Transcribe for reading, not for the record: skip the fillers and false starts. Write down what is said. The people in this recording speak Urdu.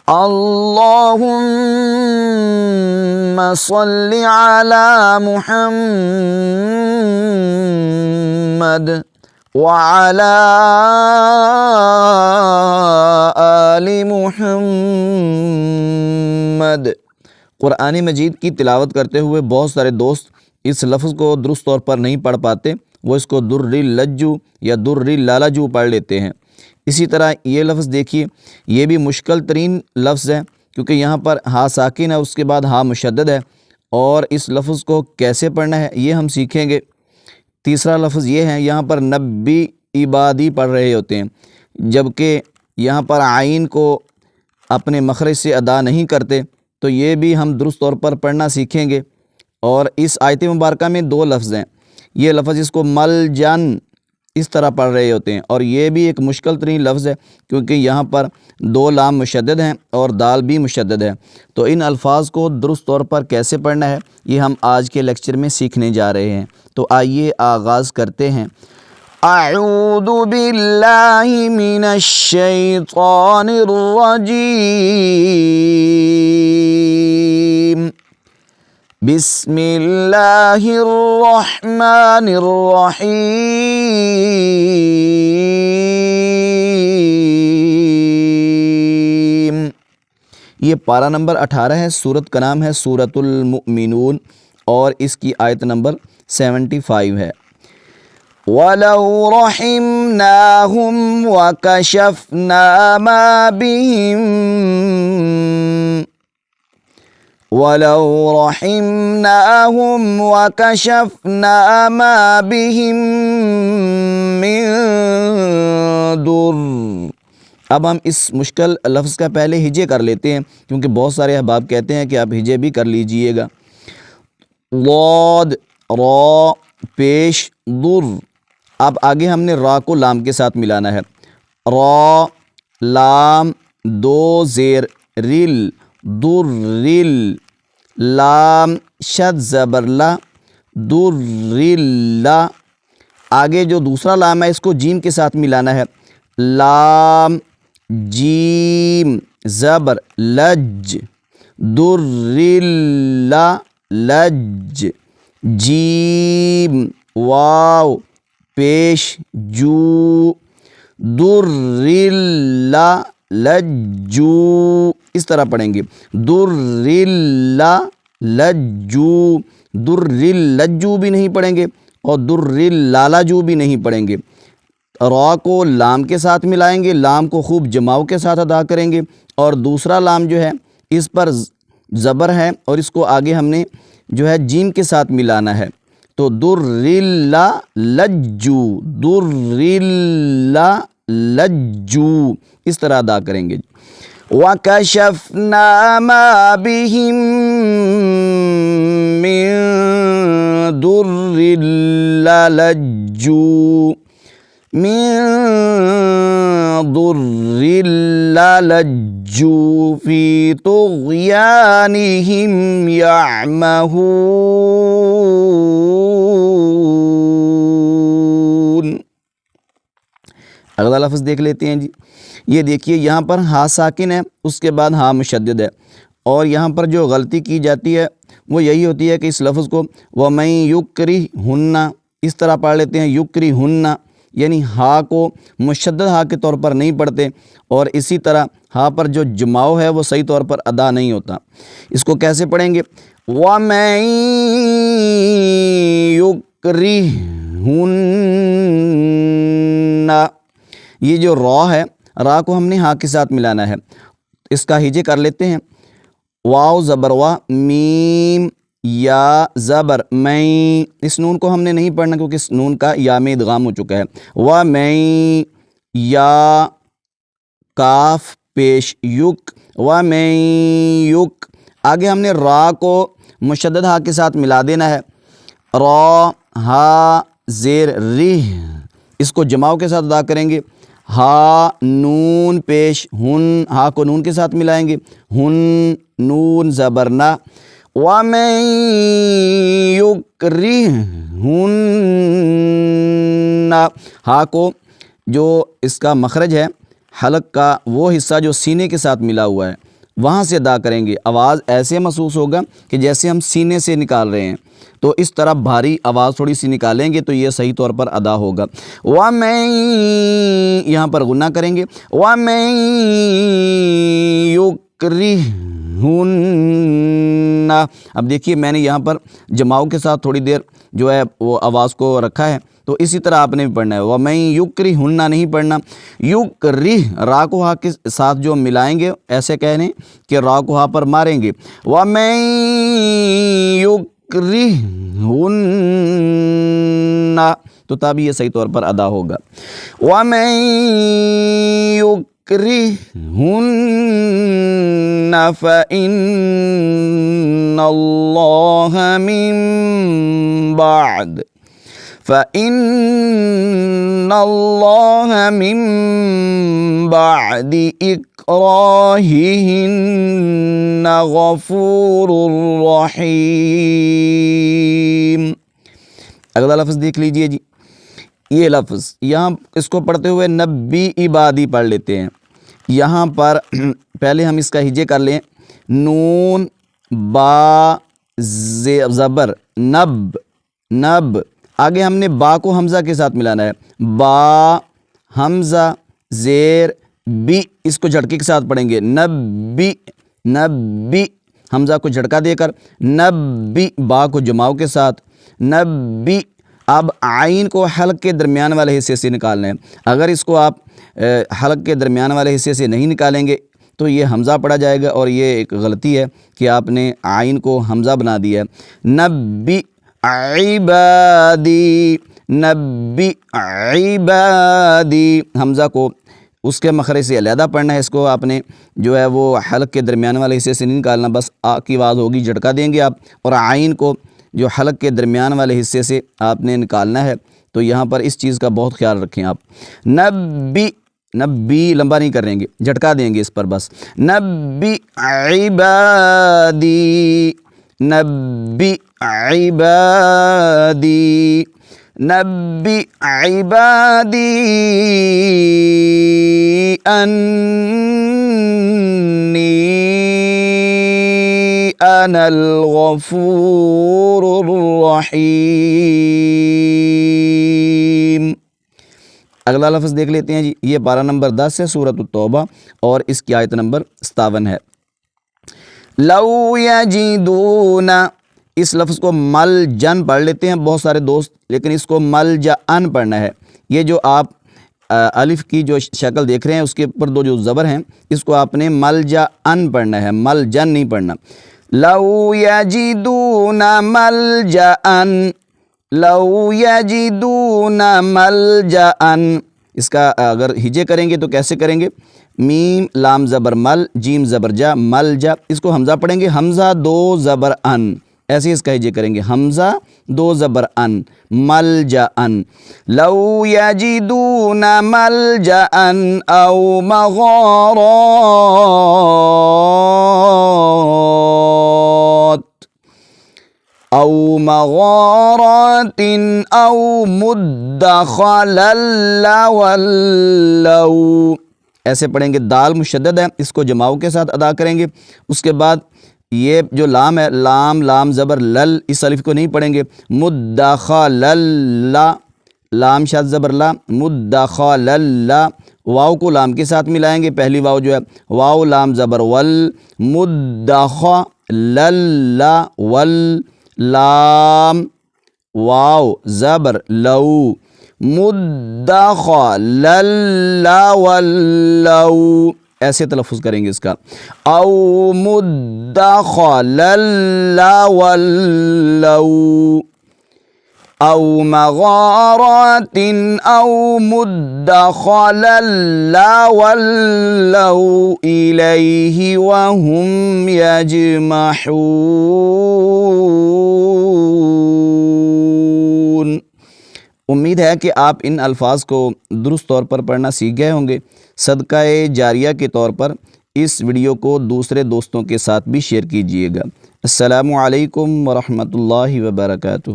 اللہم صل علی محمد وعلی آل محمد۔ قرآن مجید کی تلاوت کرتے ہوئے بہت سارے دوست اس لفظ کو درست طور پر نہیں پڑھ پاتے، وہ اس کو در لجو یا در لالجو پڑھ لیتے ہیں۔ اسی طرح یہ لفظ دیکھیے، یہ بھی مشکل ترین لفظ ہے کیونکہ یہاں پر ہا ساکن ہے، اس کے بعد ہا مشدد ہے، اور اس لفظ کو کیسے پڑھنا ہے یہ ہم سیکھیں گے۔ تیسرا لفظ یہ ہے، یہاں پر نبی عبادی پڑھ رہے ہوتے ہیں، جبکہ یہاں پر عین کو اپنے مخرج سے ادا نہیں کرتے، تو یہ بھی ہم درست طور پر پڑھنا سیکھیں گے۔ اور اس آیت مبارکہ میں دو لفظ ہیں، یہ لفظ اس کو مل جن اس طرح پڑھ رہے ہوتے ہیں، اور یہ بھی ایک مشکل ترین لفظ ہے کیونکہ یہاں پر دو لام مشدد ہیں اور دال بھی مشدد ہے۔ تو ان الفاظ کو درست طور پر کیسے پڑھنا ہے یہ ہم آج کے لیکچر میں سیکھنے جا رہے ہیں۔ تو آئیے آغاز کرتے ہیں۔ اعوذ باللہ من الشیطان الرجیم، بسم اللہ الرحمن الرحیم۔ یہ پارہ نمبر 18 ہے، سورت کا نام ہے سورۃ المؤمنون، اور اس کی آیت نمبر 75 ہے۔ وَلَوْ رَحِمْنَاهُمْ وَكَشَفْنَا مَا بِهِمْ وَلَوْ رَحِمْنَاهُمْ وَكَشَفْنَا مَا بِهِمْ مِنْ ضُرٍّ۔ اب ہم اس مشکل لفظ کا پہلے ہجے کر لیتے ہیں کیونکہ بہت سارے احباب کہتے ہیں کہ آپ ہجے بھی کر لیجئے گا۔ ضاد را پیش ضر، اب آگے ہم نے را کو لام کے ساتھ ملانا ہے۔ را لام دو زیر رل، در رل، لام شد زبر لا، در لا۔ آگے جو دوسرا لام ہے اس کو جیم کے ساتھ ملانا ہے۔ لام جیم زبر لج، در لا لج، جیم واو پیش جو، در لا لجو، اس طرح پڑھیں گے۔ در لا لجو، در لجو بھی نہیں پڑھیں گے اور در لالجو بھی نہیں پڑھیں گے۔ را کو لام کے ساتھ ملائیں گے، لام کو خوب جماؤ کے ساتھ ادا کریں گے، اور دوسرا لام جو ہے اس پر زبر ہے اور اس کو آگے ہم نے جو ہے جیم کے ساتھ ملانا ہے۔ تو در لا لجو، در لا لجو، اس طرح ادا کریں گے۔ وَكَشَفْنَا مَا بِهِمْ مِنْ ضُرٍّ لَلَجُّوا مِنْ ضُرٍّ لَلَجُّوا فِي طُغْيَانِهِمْ يَعْمَهُونَ۔ اگلا لفظ دیکھ لیتے ہیں جی، یہ دیکھیے یہاں پر ہا ساکن ہے، اس کے بعد ہا مشدد ہے، اور یہاں پر جو غلطی کی جاتی ہے وہ یہی ہوتی ہے کہ اس لفظ کو وَمَن يُكْرِهُنَّ اس طرح پڑھ لیتے ہیں، يُكْرِهُنَّ، یعنی ہا کو مشدد ہا کے طور پر نہیں پڑھتے، اور اسی طرح ہا پر جو جماؤ ہے وہ صحیح طور پر ادا نہیں ہوتا۔ اس کو کیسے پڑھیں گے؟ وَمَن يُكْرِهُنَّ، یہ جو را ہے، را کو ہم نے ہا کے ساتھ ملانا ہے، اس کا ہجے کر لیتے ہیں۔ واو زبر وا، میم یا زبر میں، اس نون کو ہم نے نہیں پڑھنا کیونکہ اس نون کا یا میں ادغام ہو چکا ہے۔ وَمَن یا کاف پیش یک، وَمَن یک، آگے ہم نے را کو مشدد ہا کے ساتھ ملا دینا ہے۔ را ہا زیر رہ، اس کو جماؤ کے ساتھ ادا کریں گے۔ ہا نون پیش ہن، ہا کو نون کے ساتھ ملائیں گے، ہن نون زبرنا۔ وَمَن يُكْرِهُنَّ، ہا کو جو اس کا مخرج ہے حلق کا وہ حصہ جو سینے کے ساتھ ملا ہوا ہے وہاں سے ادا کریں گے. آواز ایسے محسوس ہوگا کہ جیسے ہم سینے سے نکال رہے ہیں, تو اس طرح بھاری آواز تھوڑی سی نکالیں گے تو یہ صحیح طور پر ادا ہوگا. وَمَن, یہاں پر غنہ کریں گے. وَمَن يُكْرِهُنَّ, اب دیکھیے میں نے یہاں پر جماؤ کے ساتھ تھوڑی دیر جو ہے وہ آواز کو رکھا ہے, تو اسی طرح آپ نے بھی پڑھنا ہے. وَمَن يُكْرِهُنَّ نہیں پڑھنا, یُکْرِہ را کو ہا کے ساتھ جو ملائیں گے ایسے کہنے کہ را کو ہا پر ماریں گے. وَمَن يُكْرِهُنَّ, تو تب یہ صحیح طور پر ادا ہوگا. وَمَن يُكْرِهُنَّ فَإِنَّ اللَّهَ مِن بَعْدِ إِكْرَاهِهِنَّ غَفُورٌ رَحِيمٌ. اگلا لفظ دیکھ لیجئے جی, یہ لفظ یہاں اس کو پڑھتے ہوئے نبی عبادی پڑھ لیتے ہیں. یہاں پر پہلے ہم اس کا ہجے کر لیں. نون با زبر نب, نب, آگے ہم نے با کو حمزہ کے ساتھ ملانا ہے. با حمزہ زیر بی, اس کو جھٹکے کے ساتھ پڑھیں گے. نبی, نبی, حمزہ کو جھٹکا دے کر. نبی, با کو جماؤ کے ساتھ. نبی, اب عین کو حلق کے درمیان والے حصے سے نکالنا ہے. اگر اس کو آپ حلق کے درمیان والے حصے سے نہیں نکالیں گے تو یہ حمزہ پڑھا جائے گا, اور یہ ایک غلطی ہے کہ آپ نے عین کو حمزہ بنا دیا ہے. نبی عبادی, نبی عبادی, حمزہ کو اس کے مخرج سے علیحدہ پڑھنا ہے. اس کو آپ نے جو ہے وہ حلق کے درمیان والے حصے سے نہیں نکالنا, بس آ کی آواز ہوگی, جھٹکا دیں گے آپ, اور عین کو جو حلق کے درمیان والے حصے سے آپ نے نکالنا ہے. تو یہاں پر اس چیز کا بہت خیال رکھیں آپ. نبی, نبی لمبا نہیں کریں گے, جھٹکا دیں گے اس پر بس. نبی عبادی, نبی عبادی, نبی عبادی انی انا الغفور الرحیم. اگلا لفظ دیکھ لیتے ہیں جی. یہ پارہ نمبر 10 ہے سورۃ التوبہ, اور اس کی آیت نمبر 57 ہے. لو یجدون, اس لفظ کو مل جن پڑھ لیتے ہیں بہت سارے دوست, لیکن اس کو مل جا ان پڑھنا ہے. یہ جو آپ الف کی جو شکل دیکھ رہے ہیں اس کے اوپر دو جو زبر ہیں, اس کو آپ نے مل جا ان پڑھنا ہے, مل جن نہیں پڑھنا. لو یجدون ملجأن, لو یجدون ملجأن, اس کا اگر ہجے کریں گے تو کیسے کریں گے؟ میم لام زبر مل, جیم زبر جا, مل جا, اس کو حمزہ پڑھیں گے, حمزہ دو زبر ان, ایسے اس کا ہجے کریں گے, حمزہ دو زبر ان, ملجأن. لو یجدون ملجأن او مغارات, او مغارات او مدخلا لولوا, ایسے پڑھیں گے. دال مشدد ہے, اس کو جماؤ کے ساتھ ادا کریں گے. اس کے بعد یہ جو لام ہے, لام لام زبر لل, اس الف کو نہیں پڑھیں گے. مدخلا, لام شاد زبر لا, مدخلا, واو کو لام کے ساتھ ملائیں گے. پہلی واو جو ہے واو لام زبر ول, مدخلا ول, لام واو زبر لو, مدخلا ولو, ایسے تلفظ کریں گے اس کا. او مدخلا ولو, او مغارات او مدخلا ولو الیہ وهم یجمحون. امید ہے کہ آپ ان الفاظ کو درست طور پر پڑھنا سیکھ گئے ہوں گے. صدقہ جاریہ کے طور پر اس ویڈیو کو دوسرے دوستوں کے ساتھ بھی شیئر کیجیے گا. السلام علیکم ورحمۃ اللہ وبرکاتہ.